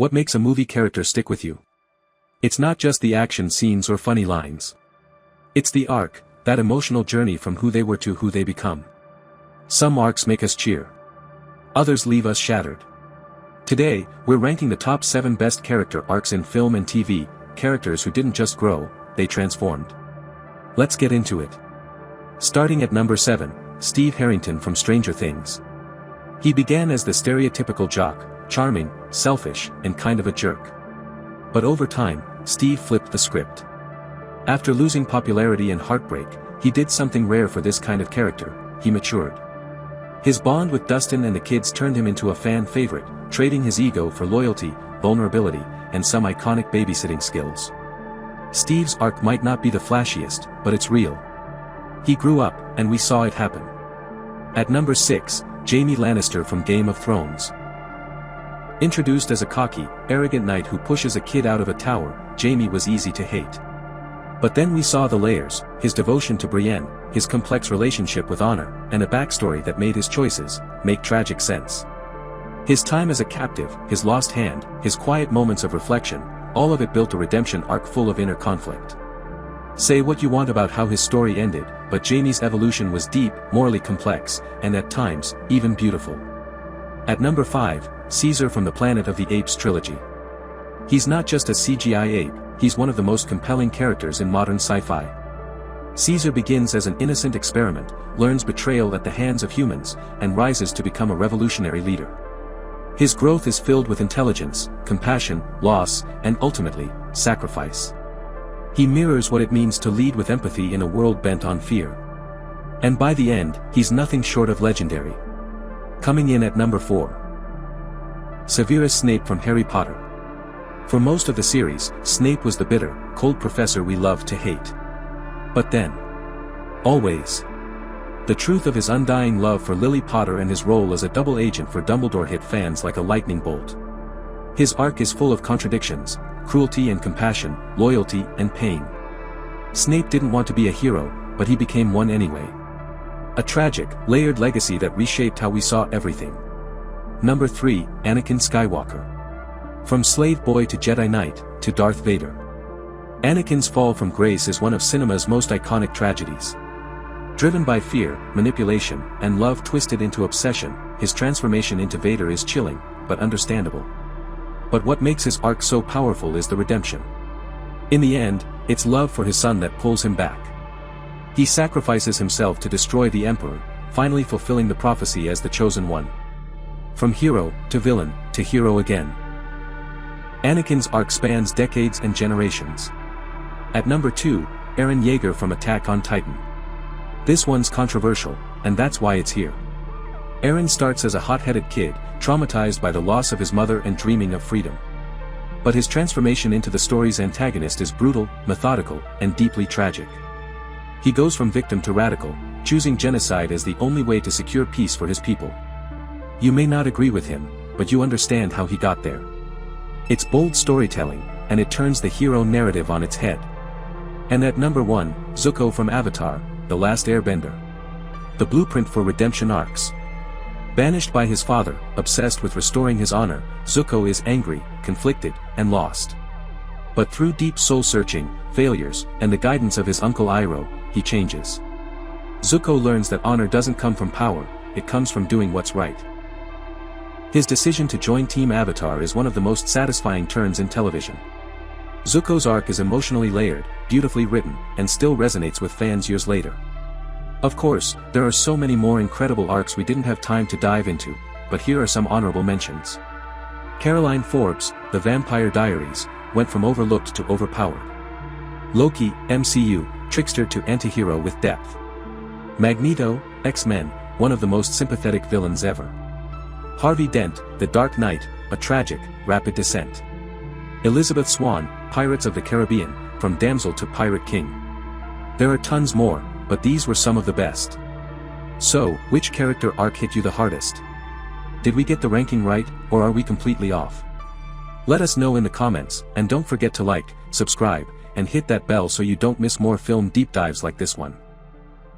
What makes a movie character stick with you? It's not just the action scenes or funny lines. It's the arc, that emotional journey from who they were to who they become. Some arcs make us cheer. Others leave us shattered. Today, we're ranking the top 7 best character arcs in film and TV, characters who didn't just grow, they transformed. Let's get into it. Starting at number 7, Steve Harrington from Stranger Things. He began as the stereotypical jock, charming, selfish, and kind of a jerk. But over time, Steve flipped the script. After losing popularity and heartbreak, he did something rare for this kind of character: he matured. His bond with Dustin and the kids turned him into a fan favorite, trading his ego for loyalty, vulnerability, and some iconic babysitting skills. Steve's arc might not be the flashiest, but it's real. He grew up, and we saw it happen. At number 6, Jaime Lannister from Game of Thrones. Introduced as a cocky, arrogant knight who pushes a kid out of a tower, Jaime was easy to hate. But then we saw the layers: his devotion to Brienne, his complex relationship with honor, and a backstory that made his choices make tragic sense. His time as a captive, his lost hand, his quiet moments of reflection, all of it built a redemption arc full of inner conflict. Say what you want about how his story ended, but Jaime's evolution was deep, morally complex, and at times, even beautiful. At number 5, Caesar from the Planet of the Apes trilogy. He's not just a CGI ape, he's one of the most compelling characters in modern sci-fi. Caesar begins as an innocent experiment, learns betrayal at the hands of humans, and rises to become a revolutionary leader. His growth is filled with intelligence, compassion, loss, and ultimately, sacrifice. He mirrors what it means to lead with empathy in a world bent on fear. And by the end, he's nothing short of legendary. Coming in at number 4. Severus Snape from Harry Potter. For most of the series, Snape was the bitter, cold professor we loved to hate. But then, always, the truth of his undying love for Lily Potter and his role as a double agent for Dumbledore hit fans like a lightning bolt. His arc is full of contradictions: cruelty and compassion, loyalty and pain. Snape didn't want to be a hero, but he became one anyway. A tragic, layered legacy that reshaped how we saw everything. Number 3, Anakin Skywalker. From slave boy to Jedi Knight, to Darth Vader. Anakin's fall from grace is one of cinema's most iconic tragedies. Driven by fear, manipulation, and love twisted into obsession, his transformation into Vader is chilling, but understandable. But what makes his arc so powerful is the redemption. In the end, it's love for his son that pulls him back. He sacrifices himself to destroy the Emperor, finally fulfilling the prophecy as the chosen one. From hero, to villain, to hero again. Anakin's arc spans decades and generations. At number 2, Eren Yeager from Attack on Titan. This one's controversial, and that's why it's here. Eren starts as a hot-headed kid, traumatized by the loss of his mother and dreaming of freedom. But his transformation into the story's antagonist is brutal, methodical, and deeply tragic. He goes from victim to radical, choosing genocide as the only way to secure peace for his people. You may not agree with him, but you understand how he got there. It's bold storytelling, and it turns the hero narrative on its head. And at number 1, Zuko from Avatar, The Last Airbender. The blueprint for redemption arcs. Banished by his father, obsessed with restoring his honor, Zuko is angry, conflicted, and lost. But through deep soul-searching, failures, and the guidance of his uncle Iroh, he changes. Zuko learns that honor doesn't come from power, it comes from doing what's right. His decision to join Team Avatar is one of the most satisfying turns in television. Zuko's arc is emotionally layered, beautifully written, and still resonates with fans years later. Of course, there are so many more incredible arcs we didn't have time to dive into, but here are some honorable mentions. Caroline Forbes, The Vampire Diaries, went from overlooked to overpowered. Loki, MCU, trickster to antihero with depth. Magneto, X-Men, one of the most sympathetic villains ever. Harvey Dent, The Dark Knight, a tragic, rapid descent. Elizabeth Swann, Pirates of the Caribbean, from damsel to pirate king. There are tons more, but these were some of the best. So, which character arc hit you the hardest? Did we get the ranking right, or are we completely off? Let us know in the comments, and don't forget to like, subscribe, and hit that bell so you don't miss more film deep dives like this one.